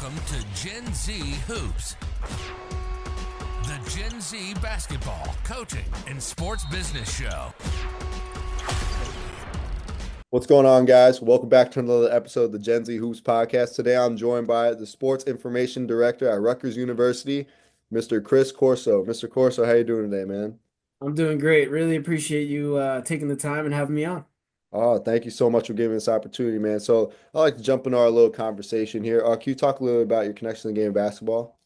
Welcome to Gen Z Hoops, the Gen Z basketball, coaching, and sports business show. What's going on, guys? Welcome back to another episode of the Gen Z Hoops podcast. Today, I'm joined by the Sports Information Director at Rutgers University, Mr. Chris Corso. Mr. Corso, how you doing today, man? I'm doing great. Really appreciate you taking the time and having me on. Oh, thank you so much for giving this opportunity, man. So, I'd like to jump into our little conversation here. Can you talk a little bit about your connection to the game of basketball?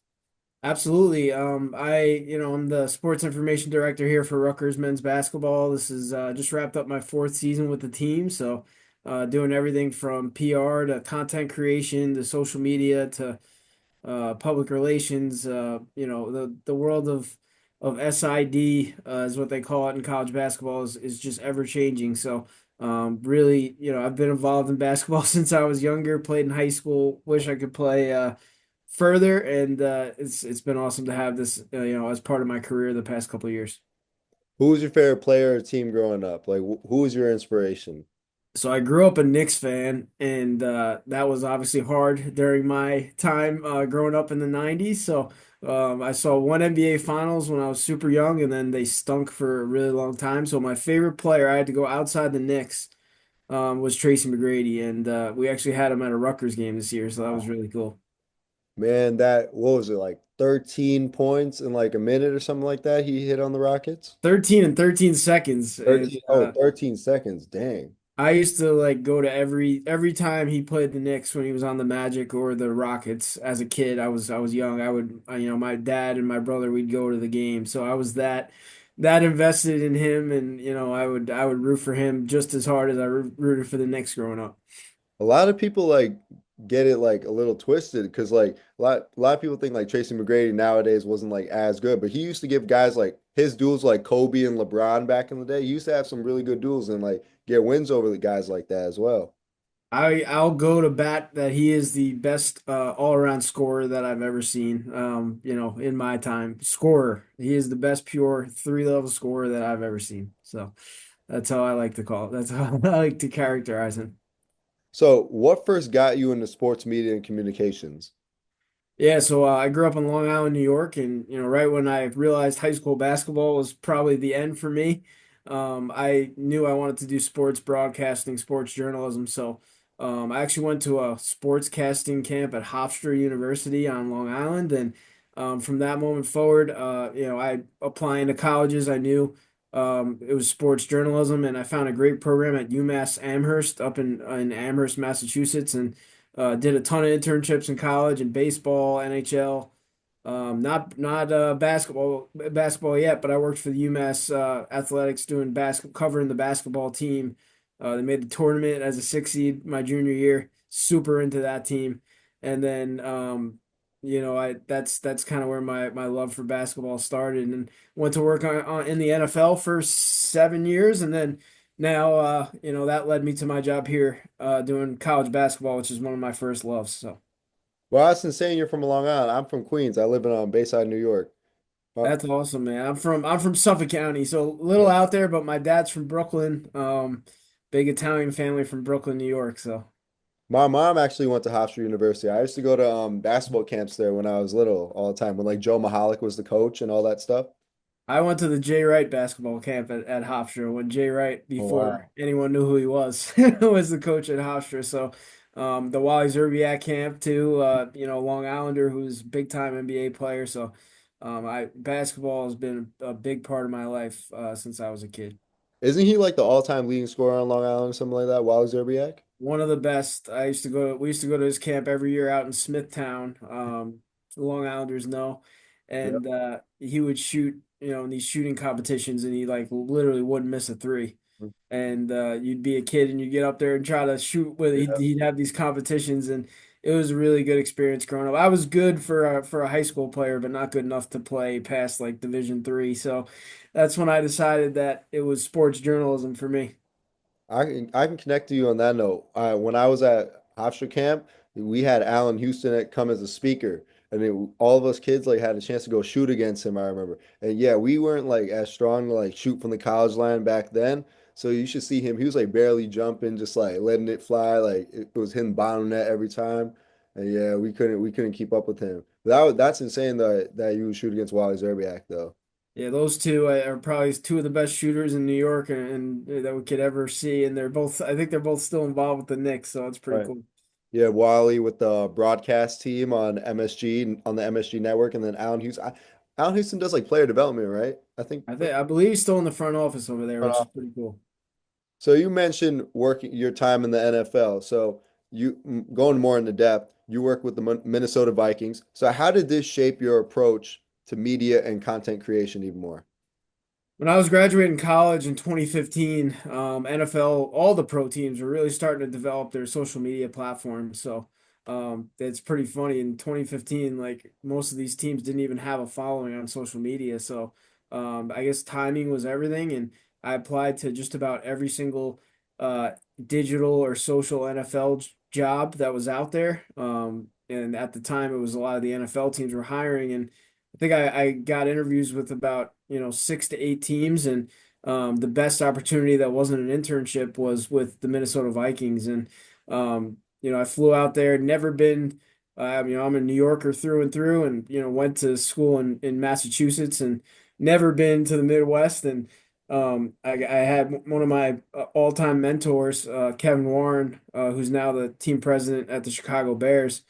Absolutely. I'm the sports information director here for Rutgers men's basketball. This is just wrapped up my fourth season with the team, so doing everything from PR to content creation to social media to public relations. The world of SID is what they call it in college basketball is just ever changing. So really, I've been involved in basketball since I was younger. Played in high school. Wish I could play further, and it's been awesome to have this as part of my career the past couple of years. Who was your favorite player or team growing up? Like, who was your inspiration? So I grew up a Knicks fan, and that was obviously hard during my time growing up in the 90s. So I saw one NBA Finals when I was super young, and then they stunk for a really long time. So my favorite player, I had to go outside the Knicks, was Tracy McGrady, and we actually had him at a Rutgers game this year, so that was really cool. Man, what was it, like 13 points in like a minute or something like that he hit on the Rockets? 13 and 13 seconds, and 13 seconds. Dang. I used to like go to every time he played the Knicks when he was on the Magic or the Rockets as a kid. I was young. My dad and my brother we'd go to the game. So I was that invested in him, and I would root for him just as hard as I rooted for the Knicks growing up. A lot of people like get it like a little twisted because like a lot of people think like Tracy McGrady nowadays wasn't like as good, but he used to give guys like his duels like Kobe and LeBron back in the day. He used to have some really good duels and like get wins over the guys like that as well. I'll go to bat that he is the best all around scorer that I've ever seen. In my time, scorer. He is the best pure three level scorer that I've ever seen. So that's how I like to call it. That's how I like to characterize him. So, what first got you into sports media and communications? Yeah, so I grew up in Long Island, New York, and right when I realized high school basketball was probably the end for me, I knew I wanted to do sports broadcasting, sports journalism. So I actually went to a sports casting camp at Hofstra University on Long Island, and from that moment forward, I applying to colleges. I knew it was sports journalism, and I found a great program at UMass Amherst up in Amherst, Massachusetts, and did a ton of internships in college in baseball, NHL. Not basketball yet, but I worked for the UMass Athletics doing covering the basketball team. They made the tournament as a six seed my junior year. Super into that team, and then I that's kind of where my love for basketball started, and went to work in the NFL for 7 years, and then now that led me to my job here doing college basketball, which is one of my first loves. So Well, that's insane. You're from Long Island. I'm from Queens. I live in Bayside, New York. Uh, that's awesome, man. I'm from Suffolk County, so a little yeah. out there, but my dad's from Brooklyn. Big Italian family from Brooklyn, New York. So My mom actually went to Hofstra University. I used to go to basketball camps there when I was little all the time, when like Joe Mahalik was the coach and all that stuff. I went to the Jay Wright basketball camp at Hofstra when Jay Wright, Oh, before wow. anyone knew who he was, was the coach at Hofstra. So the Wally Zerbiak camp too, Long Islander who's big time NBA player. So I basketball has been a big part of my life since I was a kid. Isn't he like the all-time leading scorer on Long Island or something like that? Wally Zerbiak? One of the best. We used to go to his camp every year out in Smithtown. The Long Islanders know, Yep. and he would shoot, in these shooting competitions, and he like literally wouldn't miss a three. And you'd be a kid and you'd get up there and try to shoot with Yeah. he'd have these competitions, and it was a really good experience growing up. I was good for a high school player, but not good enough to play past like Division 3. So that's when I decided that it was sports journalism for me. I can connect to you on that note. When I was at Hofstra camp, we had Allen Houston come as a speaker, and all of us kids like had a chance to go shoot against him. I remember, and yeah, we weren't like as strong to like shoot from the college line back then. So you should see him. He was like barely jumping, just like letting it fly. Like it was hitting bottom net every time. And yeah, we couldn't keep up with him. That's insane that you would shoot against Wally Zerbiak though. Yeah, those two are probably two of the best shooters in New York and that we could ever see. And they're both, I think they're both still involved with the Knicks, so it's pretty Right. cool. Yeah, Wally with the broadcast team on MSG on the MSG network, and then Allen Houston. Allen Houston does like player development, right? I think. I believe he's still in the front office over there, which is pretty cool. So you mentioned working your time in the NFL. So going more into depth, you work with the Minnesota Vikings. So how did this shape your approach to media and content creation even more? When I was graduating college in 2015, NFL, all the pro teams were really starting to develop their social media platforms. So it's pretty funny. In 2015, like most of these teams didn't even have a following on social media. So I guess timing was everything. And I applied to just about every single uh, digital or social NFL job that was out there. And at the time, it was a lot of the NFL teams were hiring. And I think I got interviews with about, 6 to 8 teams, and the best opportunity that wasn't an internship was with the Minnesota Vikings. And I flew out there, never been, I'm a New Yorker through and through, and went to school in Massachusetts, and never been to the Midwest. And I had one of my all-time mentors, Kevin Warren, who's now the team president at the Chicago Bears.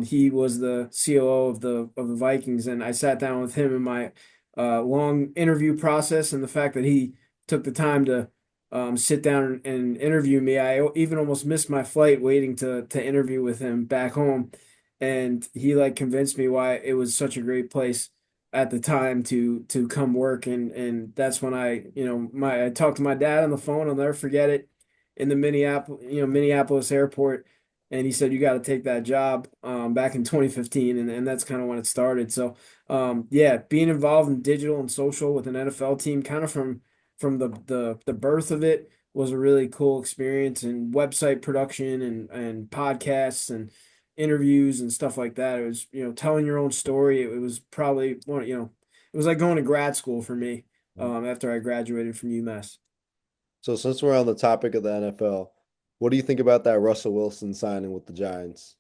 He was the COO of the Vikings, and I sat down with him in my long interview process, and the fact that he took the time to sit down and interview me. I even almost missed my flight waiting to interview with him back home, and he like convinced me why it was such a great place at the time to come work. And that's when I talked to my dad on the phone. I'll never forget it, in the Minneapolis airport, and he said, you got to take that job, back in 2015, and that's kind of when it started. So yeah, being involved in digital and social with an NFL team, kind of from the birth of it, was a really cool experience. And website production and podcasts and interviews and stuff like that. It was, telling your own story. It was probably it was like going to grad school for me, after I graduated from UMass. So since we're on the topic of the NFL, what do you think about that Russell Wilson signing with the Giants?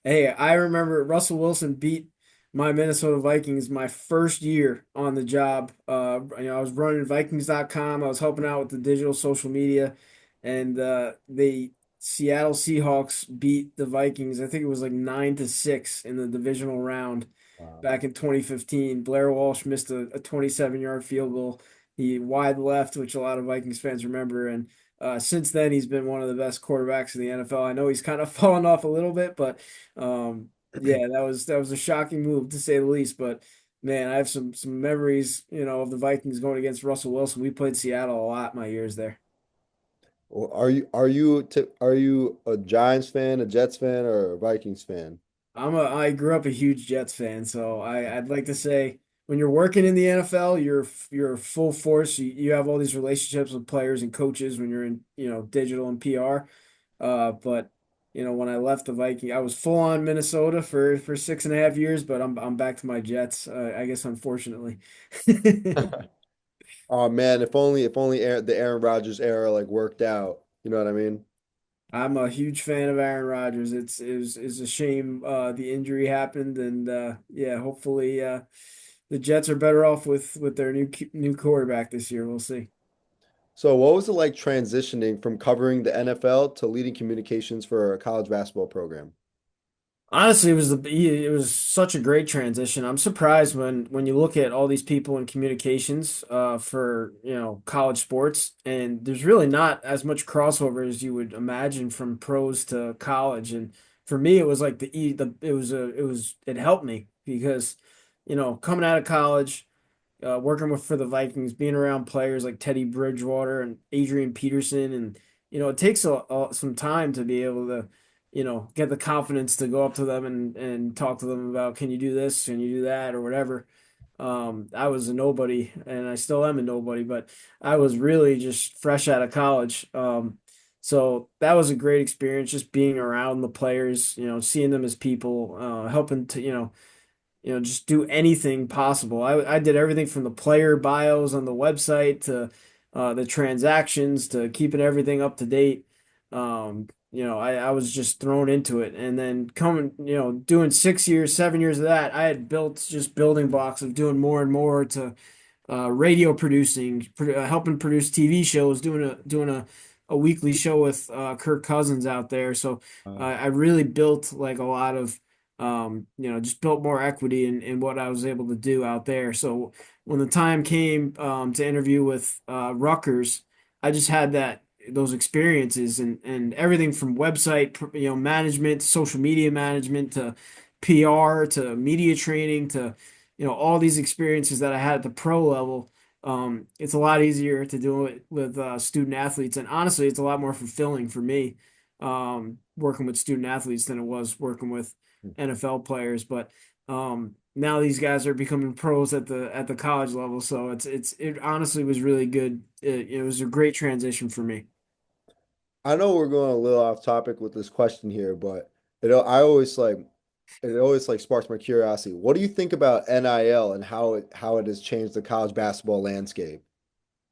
Hey, I remember Russell Wilson beat my Minnesota Vikings my first year on the job. I was running Vikings.com. I was helping out with the digital social media, and the Seattle Seahawks beat the Vikings. I think it was like 9-6 in the divisional round Wow. back in 2015. Blair Walsh missed a 27-yard field goal. He wide left, which a lot of Vikings fans remember, and since then, he's been one of the best quarterbacks in the NFL. I know he's kind of fallen off a little bit, but yeah, that was a shocking move to say the least. But man, I have some memories, of the Vikings going against Russell Wilson. We played Seattle a lot my years there. Well, are you a Giants fan, a Jets fan, or a Vikings fan? I grew up a huge Jets fan, so I'd like to say when you're working in the NFL, you're full force. You have all these relationships with players and coaches when you're in, digital and PR. But when I left the Viking, I was full on Minnesota for 6.5 years, but I'm back to my Jets, I guess unfortunately. Oh man, if only the Aaron Rodgers era like worked out. You know what I mean? I'm a huge fan of Aaron Rodgers. It's a shame the injury happened, and yeah, hopefully the Jets are better off with their new quarterback this year. We'll see. So what was it like transitioning from covering the NFL to leading communications for a college basketball program? Honestly, it was such a great transition. I'm surprised when you look at all these people in communications for college sports, and there's really not as much crossover as you would imagine from pros to college. And for me, it was like it helped me because coming out of college, working with for the Vikings, being around players like Teddy Bridgewater and Adrian Peterson, and it takes some time to be able to, get the confidence to go up to them and talk to them about, can you do this, can you do that, or whatever. I was a nobody, and I still am a nobody, but I was really just fresh out of college. So that was a great experience, just being around the players, seeing them as people, helping to, just do anything possible. I did everything from the player bios on the website to the transactions to keeping everything up to date. I was just thrown into it. And then coming, doing 6 years, 7 years of that, I had built just building blocks of doing more and more to radio producing, helping produce TV shows, doing a weekly show with Kirk Cousins out there. So I really built like a lot of just built more equity in what I was able to do out there. So when the time came to interview with Rutgers, I just had those experiences and everything from website management to social media management to PR to media training to all these experiences that I had at the pro level. It's a lot easier to do it with student athletes, and honestly, it's a lot more fulfilling for me working with student athletes than it was working with NFL players. But now these guys are becoming pros at the college level, so it honestly was really good. It was a great transition for me. I know we're going a little off topic with this question here, but I always it always sparks my curiosity. What do you think about NIL and how it has changed the college basketball landscape?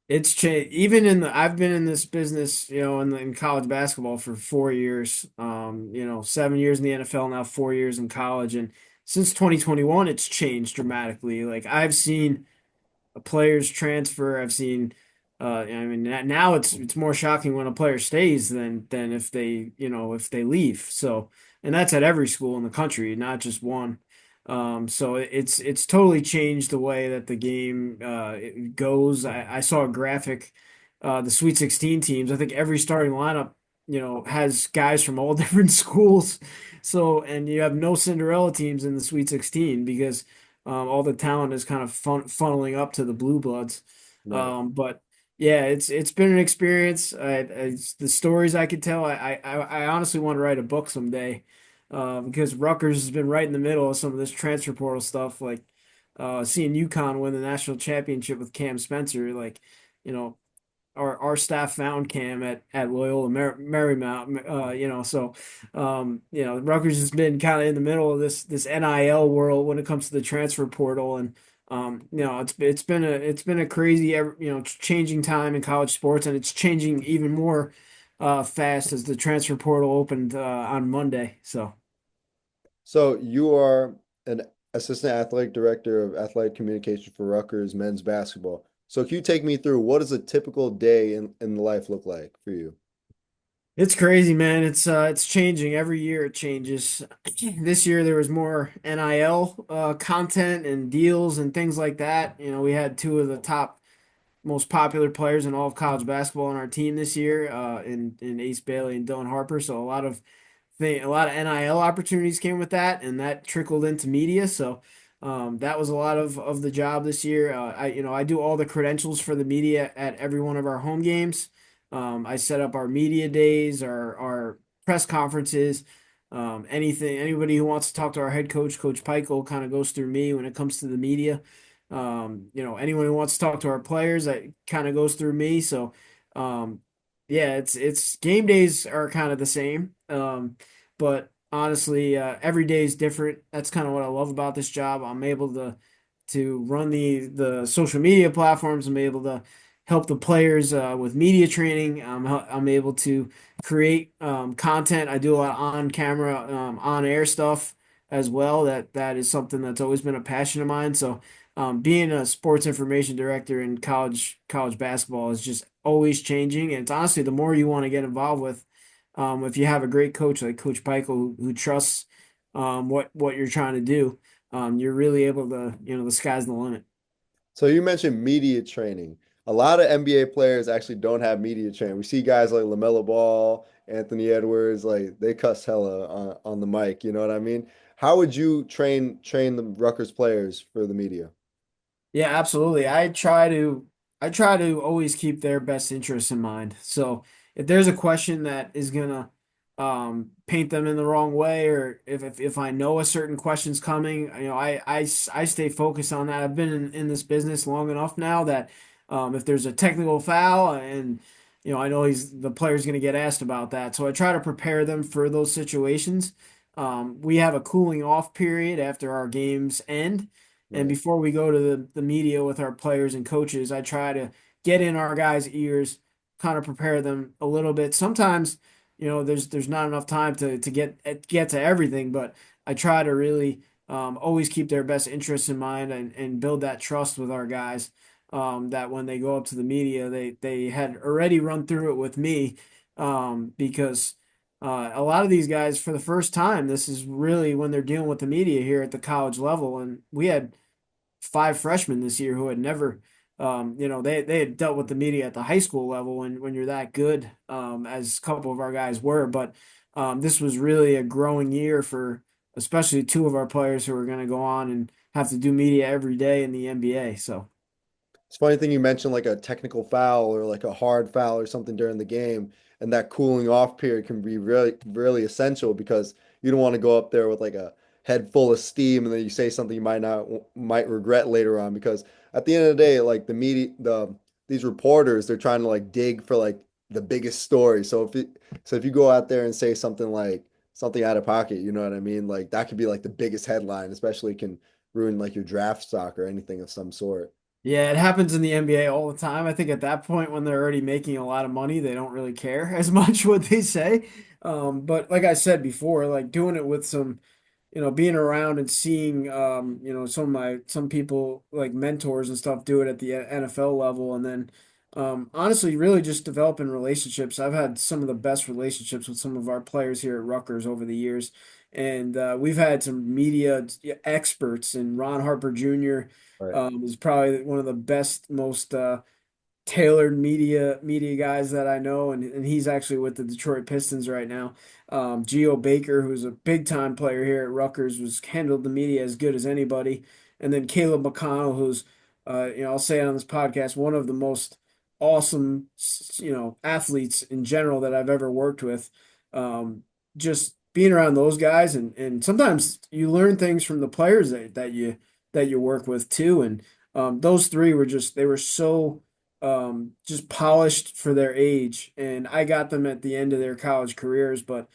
It's changed even I've been in this business, in college basketball for 4 years. 7 years in the NFL, now 4 years in college, and since 2021, it's changed dramatically. Like I've seen a player's transfer. I've seen, I mean, now it's more shocking when a player stays than if they leave. So, and that's at every school in the country, not just one. So it's totally changed the way that the game it goes. I saw a graphic, the Sweet 16 teams. I think every starting lineup, has guys from all different schools. So, and you have no Cinderella teams in the Sweet 16 because all the talent is kind of funneling up to the Blue Bloods. Right. But yeah, it's been an experience. The stories I could tell. I honestly want to write a book someday, because Rutgers has been right in the middle of some of this transfer portal stuff, like seeing UConn win the national championship with Cam Spencer. Like, you know, our staff found Cam at Loyola Marymount, so Rutgers has been kind of in the middle of this NIL world when it comes to the transfer portal, and it's been a crazy changing time in college sports, and it's changing even more fast as the transfer portal opened on Monday. So. So you are an assistant athletic director of athletic communication for Rutgers men's basketball. So can you take me through what does a typical day in life look like for you? It's crazy, man. It's changing every year. It changes. This year there was more NIL content and deals and things like that. We had two of the top most popular players in all of college basketball on our team this year, in Ace Bailey and Dylan Harper. So a lot of NIL opportunities came with that, and that trickled into media. So that was a lot of the job this year. I do all the credentials for the media at every one of our home games. I set up our media days, our press conferences, anybody who wants to talk to our head coach, Coach Peichel, kind of goes through me when it comes to the media. Anyone who wants to talk to our players, that kind of goes through me. So, yeah, it's game days are kind of the same. But honestly, every day is different. That's kind of what I love about this job. I'm able to run the social media platforms. I'm able to help the players with media training. I'm able to create content. I do a lot of on camera, on air stuff as well. That is something that's always been a passion of mine. So being a sports information director in college basketball is just always changing, and it's honestly the more you want to get involved with. If you have a great coach like Coach Peichel who trusts what you're trying to do, you're really able to, the sky's the limit. So you mentioned media training. A lot of NBA players actually don't have media training. We see guys like LaMelo Ball, Anthony Edwards, like they cuss hella on the mic, you know what I mean? How would you train the Rutgers players for the media? Yeah, absolutely. I try to always keep their best interests in mind. So if there's a question that is gonna paint them in the wrong way, or if I know a certain question's coming, I stay focused on that. I've been in this business long enough now that if there's a technical foul and I know the player's gonna get asked about that. So I try to prepare them for those situations. We have a cooling off period after our games end. And Right. before we go to the media with our players and coaches, I try to get in our guys' ears, kind of prepare them a little bit. Sometimes, there's not enough time to get to everything, but I try to really always keep their best interests in mind and build that trust with our guys. That when they go up to the media, they had already run through it with me, because a lot of these guys, for the first time, this is really when they're dealing with the media here at the college level. And we had 5 freshmen this year who had never, they had dealt with the media at the high school level when you're that good, as a couple of our guys were. But this was really a growing year for especially two of our players who are going to go on and have to do media every day in the NBA. So. It's a funny thing you mentioned like a technical foul or like a hard foul or something during the game, and that cooling off period can be really, really essential because you don't want to go up there with like a head full of steam and then you say something you might regret later on. Because at the end of the day, like the media, these reporters, they're trying to like dig for like the biggest story. So if you go out there and say something like something out of pocket, you know what I mean? Like that could be like the biggest headline, especially can ruin like your draft stock or anything of some sort. Yeah, it happens in the NBA all the time. I think at that point, when they're already making a lot of money, they don't really care as much what they say. But like I said before, like doing it with some, being around and seeing, some people like mentors and stuff do it at the NFL level, and then, honestly, really just developing relationships. I've had some of the best relationships with some of our players here at Rutgers over the years, and we've had some media experts, and Ron Harper Jr. Right. Is probably one of the best, most tailored media guys that I know, and he's actually with the Detroit Pistons right now. Geo Baker, who's a big time player here at Rutgers, was handled the media as good as anybody. And then Caleb McConnell, who's I'll say it on this podcast, one of the most awesome athletes in general that I've ever worked with. Just being around those guys, and sometimes you learn things from the players that you work with too. And those three were they were so just polished for their age. And I got them at the end of their college careers, but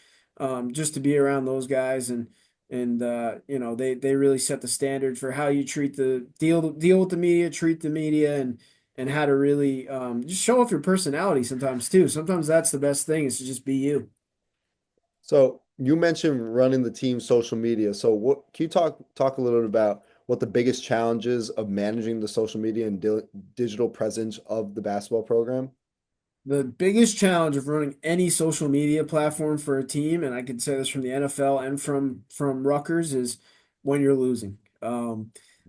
just to be around those guys, and they really set the standard for how you treat the deal with the media, treat the media, and how to really just show off your personality sometimes too. Sometimes that's the best thing, is to just be you. So you mentioned running the team's social media. So what can you talk a little bit about what the biggest challenges of managing the social media and digital presence of the basketball program? The biggest challenge of running any social media platform for a team, and I could say this from the NFL and from Rutgers, is when you're losing.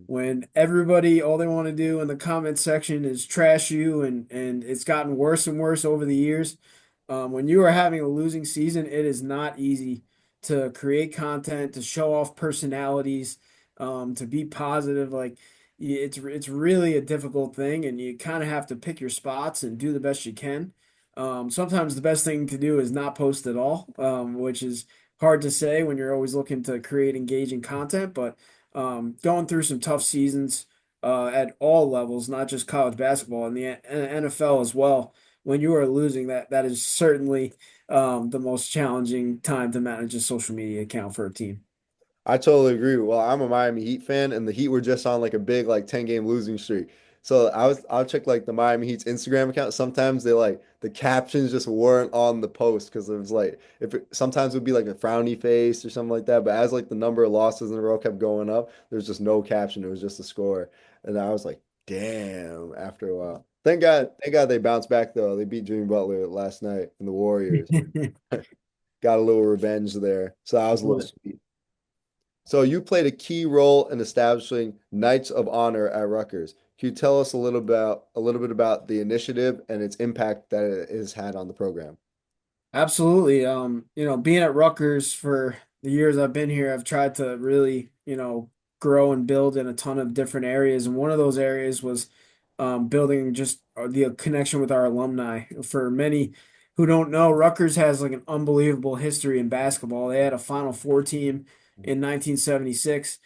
When everybody, all they want to do in the comment section is trash you, and it's gotten worse and worse over the years. When you are having a losing season, it is not easy to create content, to show off personalities, to be positive. Like, it's really a difficult thing, and you kind of have to pick your spots and do the best you can. Sometimes the best thing to do is not post at all, which is hard to say when you're always looking to create engaging content. But going through some tough seasons at all levels, not just college basketball and the NFL as well. When you are losing, that is certainly the most challenging time to manage a social media account for a team. I totally agree. Well, I'm a Miami Heat fan, and the Heat were just on like a big like 10 game losing streak. So I'll check like the Miami Heat's Instagram account. Sometimes they like the captions just weren't on the post because it was like sometimes it would be like a frowny face or something like that. But as like the number of losses in a row kept going up, there's just no caption. It was just a score, and I was like, damn. After a while, thank God they bounced back though. They beat Jimmy Butler last night and the Warriors. Got a little revenge there, so I was a little sweet. So you played a key role in establishing Knights of Honor at Rutgers. Can you tell us a little bit about the initiative and its impact that it has had on the program? Absolutely. Being at Rutgers for the years I've been here, I've tried to really, grow and build in a ton of different areas. And one of those areas was building just the connection with our alumni. For many who don't know, Rutgers has like an unbelievable history in basketball. They had a Final Four team in 1976.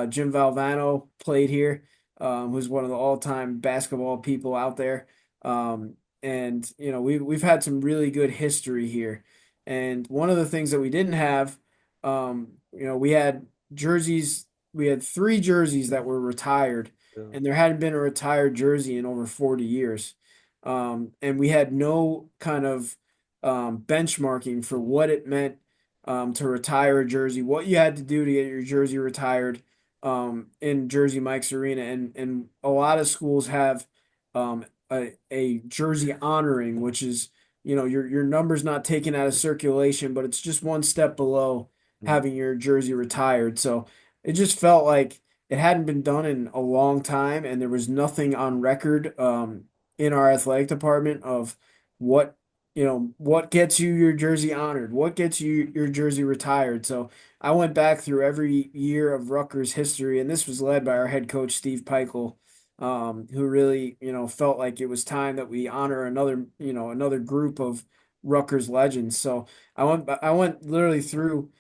Jim Valvano played here, who's one of the all-time basketball people out there. And we've had some really good history here. And one of the things that we didn't have, we had jerseys. We had 3 jerseys that were retired, Yeah. and there hadn't been a retired jersey in over 40 years. And we had no kind of benchmarking for what it meant to retire a jersey, what you had to do to get your jersey retired in Jersey Mike's Arena, and a lot of schools have a jersey honoring, which is your number's not taken out of circulation, but it's just one step below Mhm. having your jersey retired. So it just felt like it hadn't been done in a long time, and there was nothing on record in our athletic department of what what gets you your jersey honored, what gets you your jersey retired. So I went back through every year of Rutgers history, and this was led by our head coach Steve Peichel, who really felt like it was time that we honor another group of Rutgers legends. So I went literally through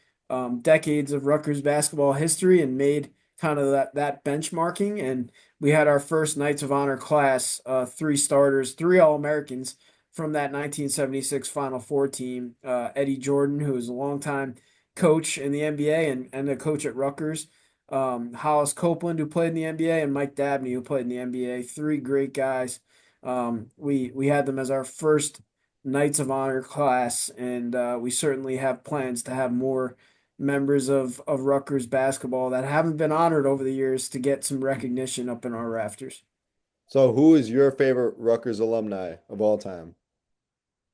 decades of Rutgers basketball history and made kind of that benchmarking. And we had our first Knights of Honor class, three starters, three All-Americans from that 1976 Final Four team. Eddie Jordan, who was a longtime coach in the NBA and a coach at Rutgers. Hollis Copeland, who played in the NBA, and Mike Dabney, who played in the NBA. Three great guys. We had them as our first Knights of Honor class, and we certainly have plans to have more members of Rutgers basketball that haven't been honored over the years to get some recognition up in our rafters. So who is your favorite Rutgers alumni of all time?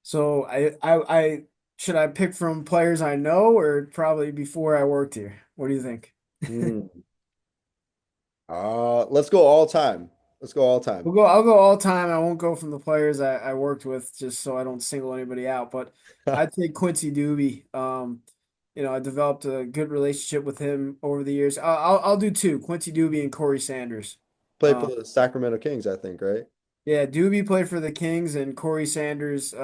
So I should I pick from players I know or probably before I worked here? What do you think? Hmm. Let's go all time. Let's go all time. I'll go all time. I won't go from the players I worked with just so I don't single anybody out. But I'd say Quincy Doobie. I developed a good relationship with him over the years. I'll do two, Quincy Doobie and Corey Sanders. Played for Um, the Sacramento Kings, I think, right? Yeah, Doobie played for the Kings and Corey Sanders,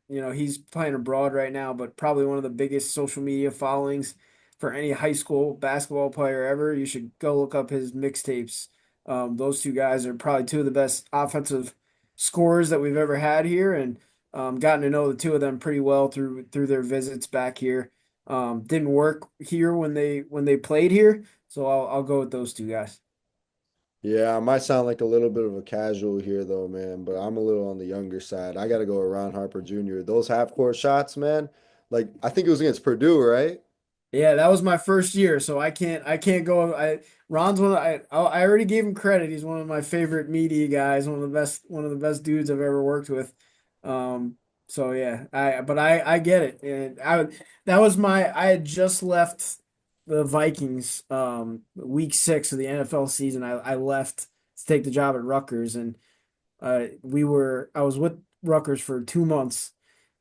he's playing abroad right now, but probably one of the biggest social media followings for any high school basketball player ever. You should go look up his mixtapes. Those two guys are probably two of the best offensive scorers that we've ever had here, and gotten to know the two of them pretty well through their visits back here. Didn't work here when they played here, so I'll go with those two guys. Yeah, I might sound like a little bit of a casual here though, man, but I'm a little on the younger side. I got to go with Ron Harper Jr. Those half court shots, man. Like I think it was against Purdue, right? Yeah, that was my first year, so I can't go. Ron's I already gave him credit. He's one of my favorite media guys, one of the best dudes I've ever worked with. Um, so yeah, I get it, and that was I had just left the Vikings week 6 of the NFL season. I left to take the job at Rutgers, and I was with Rutgers for 2 months,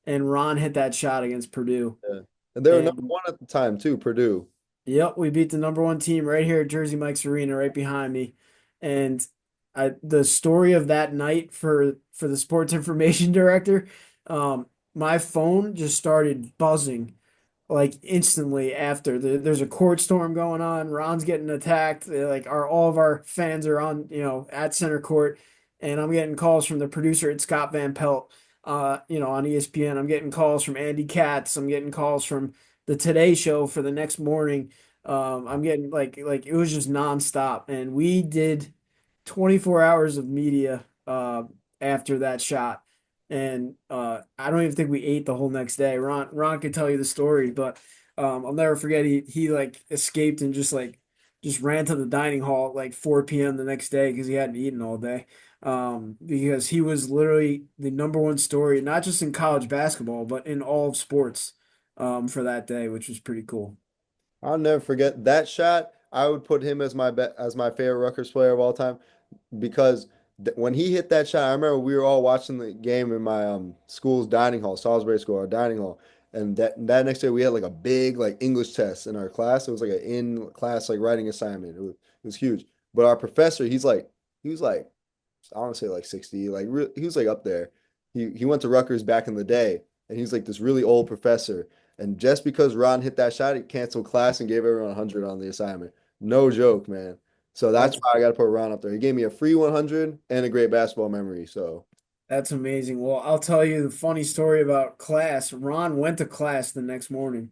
and Ron hit that shot against Purdue. Yeah. And they were number And one at the time too, Purdue. yep, we beat the number one team right here at Jersey Mike's Arena, right behind me. And the story of that night for the sports information director, my phone just started buzzing like instantly after there's a court storm going on. Ron's getting attacked. Like all of our fans are on at center court, and I'm getting calls from the producer at Scott Van Pelt, on ESPN. I'm getting calls from Andy Katz. I'm getting calls from the Today Show for the next morning. I'm getting like it was just nonstop, and we did 24 hours of media after that shot. And I don't even think we ate the whole next day. Ron could tell you the story, but I'll never forget he like escaped and just ran to the dining hall at like 4 p.m. the next day because he hadn't eaten all day. Because he was literally the number one story, not just in college basketball, but in all of sports for that day, which was pretty cool. I'll never forget that shot. I would put him as my favorite Rutgers player of all time because when he hit that shot, I remember we were all watching the game in my school's dining hall, Salisbury School, our dining hall, and that next day we had like a big like English test in our class. It was like an in class like writing assignment. It was huge. But our professor, he was like I want to say like 60, like he was like up there. He went to Rutgers back in the day, and he's like this really old professor. And just because Ron hit that shot, he canceled class and gave everyone 100 on the assignment. No joke, man. So that's That's why I got to put Ron up there. He gave me a free 100 and a great basketball memory. So That's amazing. Well, I'll tell you the funny story about class. Ron went to class the next morning.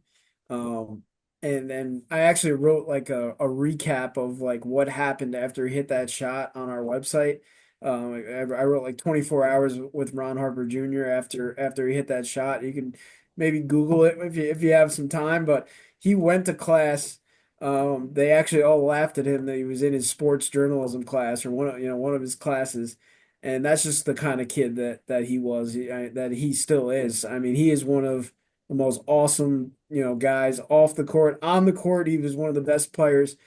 Um, and then I actually wrote like a recap of like what happened after he hit that shot on our website. I wrote like 24 hours with Ron Harper Jr. after he hit that shot. You can maybe Google it if you have some time. But he went to class. They actually all laughed at him that he was in his sports journalism class or one of his classes, and that's just the kind of kid that he was, that he still is. I mean, he is one of the most awesome guys off the court. On the court, he was one of the best players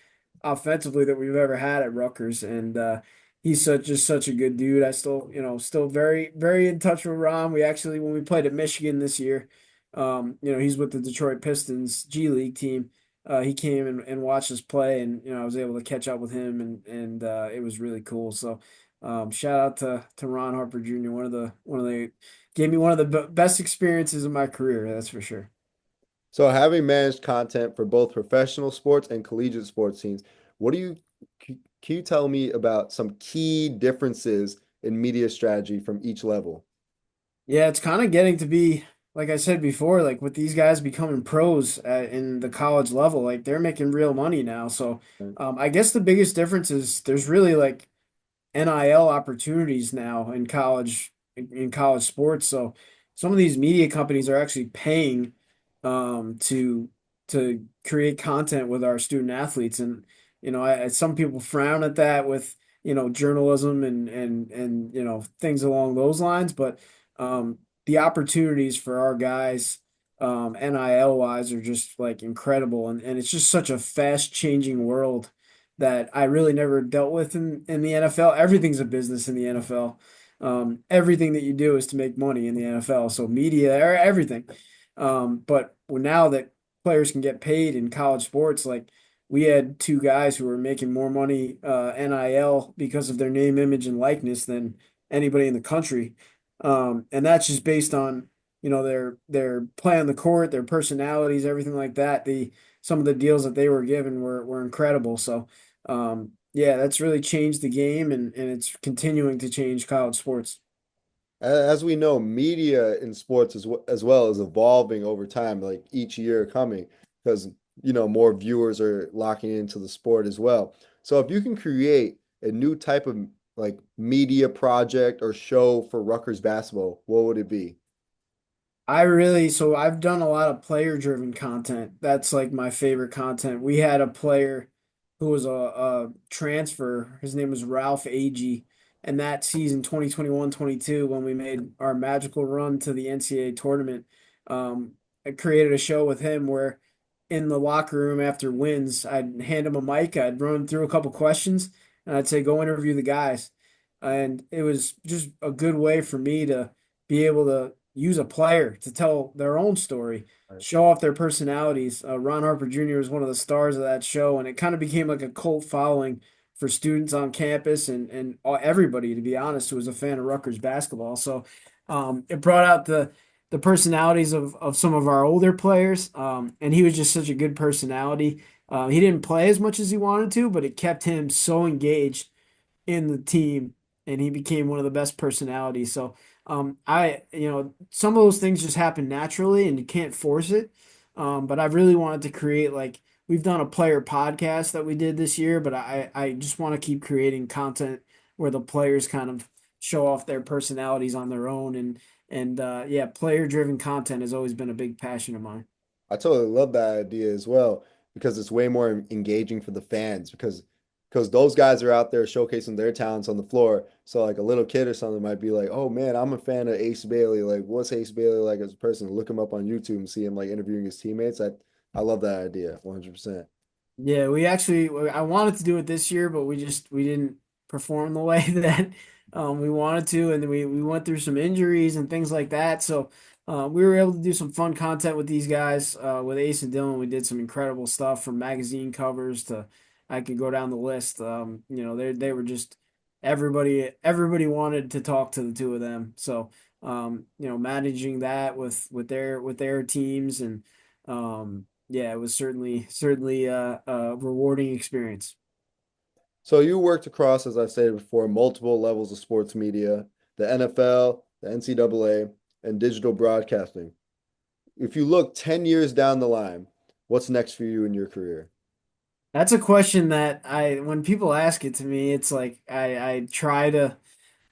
offensively that we've ever had at Rutgers, and he's just such a good dude. I still still very very in touch with Ron. We actually when we played at Michigan this year, he's with the Detroit Pistons G League team. He came and watched us play, and I was able to catch up with him, and it was really cool. So shout out to Ron Harper Jr. One of the gave me one of the best experiences of my career. That's for sure. So, having managed content for both professional sports and collegiate sports teams, what do you can you tell me about some key differences in media strategy from each level? Yeah, it's kind of getting to be, like I said before, like with these guys becoming pros in the college level, like they're making real money now. So, I guess the biggest difference is there's really like NIL opportunities now in college sports. So some of these media companies are actually paying to create content with our student athletes, and some people frown at that with journalism and things along those lines, but the opportunities for our guys NIL wise are just like incredible, and it's just such a fast changing world that I really never dealt with in the NFL. Everything's a business in the NFL. Everything that you do is to make money in the NFL. So media, everything. But now that players can get paid in college sports, like we had two guys who were making more money NIL because of their name, image, and likeness than anybody in the country. And that's just based on their play on the court, their personalities, everything like that. Some of the deals that they were given were incredible. So yeah, that's really changed the game, and it's continuing to change college sports. As we know, media in sports as well is evolving over time, like each year coming, because more viewers are locking into the sport as well. So if you can create a new type of like media project or show for Rutgers basketball, what would it be? So I've done a lot of player driven content. That's like my favorite content. We had a player who was a transfer. His name was Ralph Agee. And that season, 2021-22, when we made our magical run to the NCAA tournament, I created a show with him where in the locker room after wins, I'd hand him a mic, I'd run through a couple questions, and I'd say, go interview the guys. And it was just a good way for me to be able to use a player to tell their own story, Right. show off their personalities. Ron Harper Jr. was one of the stars of that show, and it kind of became like a cult following for students on campus and everybody, to be honest, who was a fan of Rutgers basketball. So it brought out the personalities of some of our older players, and he was just such a good personality. He didn't play as much as he wanted to, but it kept him so engaged in the team, and he became one of the best personalities. So, some of those things just happen naturally, and you can't force it. But I really wanted to create like we've done a player podcast that we did this year, but I just want to keep creating content where the players kind of show off their personalities on their own, and yeah, player driven content has always been a big passion of mine. I totally love that idea as well because it's way more engaging for the fans because those guys are out there showcasing their talents on the floor. So like a little kid or something might be like, "Oh man, I'm a fan of Ace Bailey. Like, what's Ace Bailey like as a person?" Look him up on YouTube and see him like interviewing his teammates. I love that idea, 100%. Yeah, I wanted to do it this year, but we didn't perform the way that we wanted to, and then we went through some injuries and things like that. So we were able to do some fun content with these guys. With Ace and Dylan, we did some incredible stuff from magazine covers to I could go down the list. They were just everybody wanted to talk to the two of them. So managing that with their teams and yeah, it was certainly a rewarding experience. So you worked across, as I stated before, multiple levels of sports media, the NFL, the NCAA, and digital broadcasting. If you look 10 years down the line, what's next for you in your career? That's a question that when people ask it to me, it's like I try to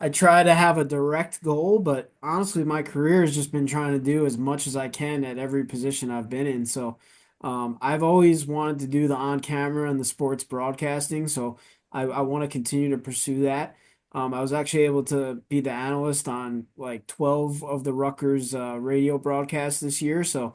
I try to have a direct goal, but honestly, my career has just been trying to do as much as I can at every position I've been in. So, I've always wanted to do the on camera and the sports broadcasting. So I want to continue to pursue that. I was actually able to be the analyst on like 12 of the Rutgers radio broadcasts this year. So,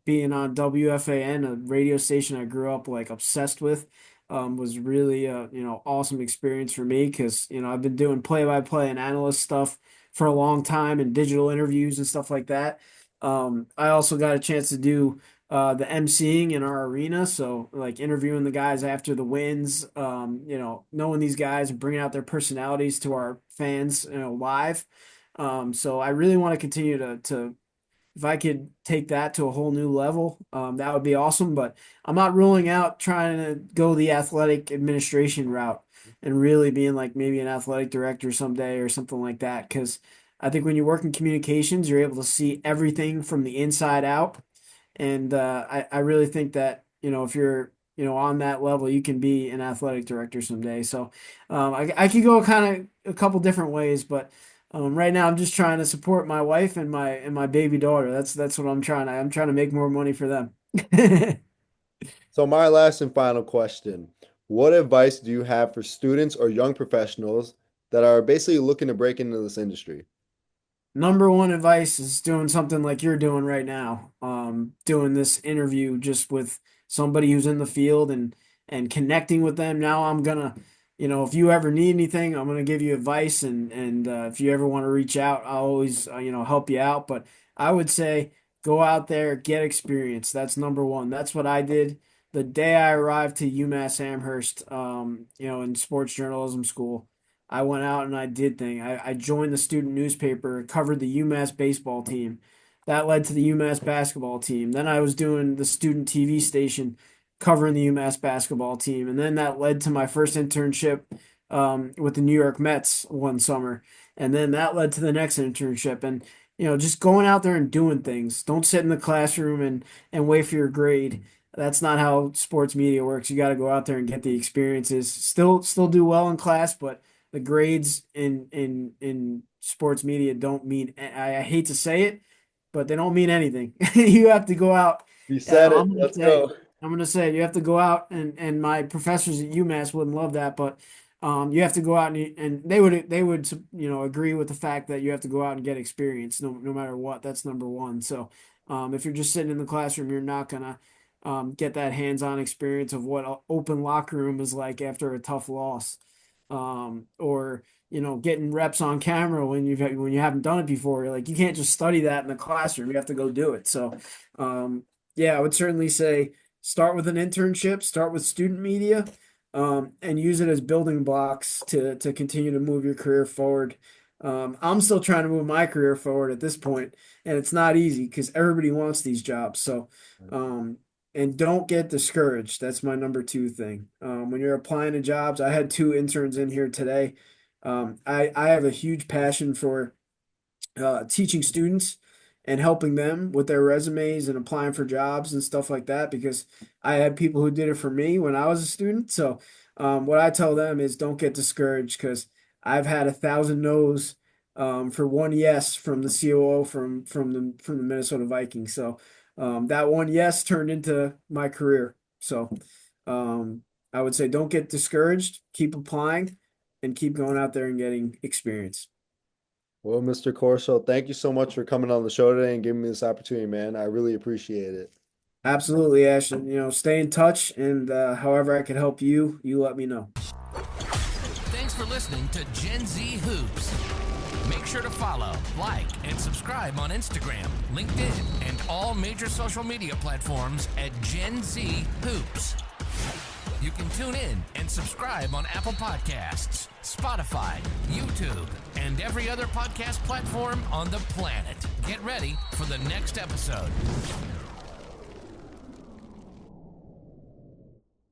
being on WFAN, a radio station I grew up like obsessed with, was really a awesome experience for me because I've been doing play-by-play and analyst stuff for a long time and digital interviews and stuff like that. I also got a chance to do the emceeing in our arena, so like interviewing the guys after the wins, knowing these guys and bringing out their personalities to our fans, live. So I really want to continue to if I could take that to a whole new level, that would be awesome. But I'm not ruling out trying to go the athletic administration route and really being like maybe an athletic director someday or something like that. Because I think when you work in communications, you're able to see everything from the inside out. And I really think that, if you're, on that level, you can be an athletic director someday. So I could go kind of a couple different ways, but right now I'm just trying to support my wife and my baby daughter. That's what I'm trying to make more money for them. So my last and final question, what advice do you have for students or young professionals that are basically looking to break into this industry? Number one advice is doing something like you're doing right now. Doing this interview just with somebody who's in the field and connecting with them. Now I'm gonna, if you ever need anything, I'm gonna give you advice and if you ever want to reach out, I'll always help you out. But I would say go out there, get experience. That's number one. That's what I did the day I arrived to UMass Amherst. In sports journalism school. I went out and I did things. I joined the student newspaper, covered the UMass baseball team. That led to the UMass basketball team. Then I was doing the student TV station, covering the UMass basketball team. And then that led to my first internship with the New York Mets one summer. And then that led to the next internship. And, just going out there and doing things. Don't sit in the classroom and wait for your grade. That's not how sports media works. You got to go out there and get the experiences. Still do well in class, but the grades in sports media don't mean I hate to say it, but they don't mean anything. You have to go out. You said it. I'm gonna Let's say go. I'm gonna say you have to go out and my professors at UMass wouldn't love that, but you have to go out and they would agree with the fact that you have to go out and get experience no matter what. That's number one. So if you're just sitting in the classroom, you're not gonna get that hands-on experience of what an open locker room is like after a tough loss, or getting reps on camera when you haven't done it before. Like you can't just study that in the classroom. You have to go do it. So, yeah, I would certainly say start with an internship, start with student media, and use it as building blocks to continue to move your career forward. I'm still trying to move my career forward at this point, and it's not easy because everybody wants these jobs. So, and don't get discouraged. That's my number two thing. When you're applying to jobs, I had two interns in here today. I have a huge passion for teaching students and helping them with their resumes and applying for jobs and stuff like that because I had people who did it for me when I was a student. So what I tell them is don't get discouraged because I've had 1,000 no's for one yes from the COO from the Minnesota Vikings. So that one yes turned into my career. So I would say don't get discouraged, keep applying, and keep going out there and getting experience. Well, Mr. Corso, thank you so much for coming on the show today and giving me this opportunity, man. I really appreciate it. Absolutely, Ashton. Stay in touch, and however I can help you, you let me know. Thanks for listening to Gen Z Hoops. Make sure to follow, like, and subscribe on Instagram, LinkedIn, and all major social media platforms at Gen Z Hoops. You can tune in and subscribe on Apple Podcasts, Spotify, YouTube, and every other podcast platform on the planet. Get ready for the next episode.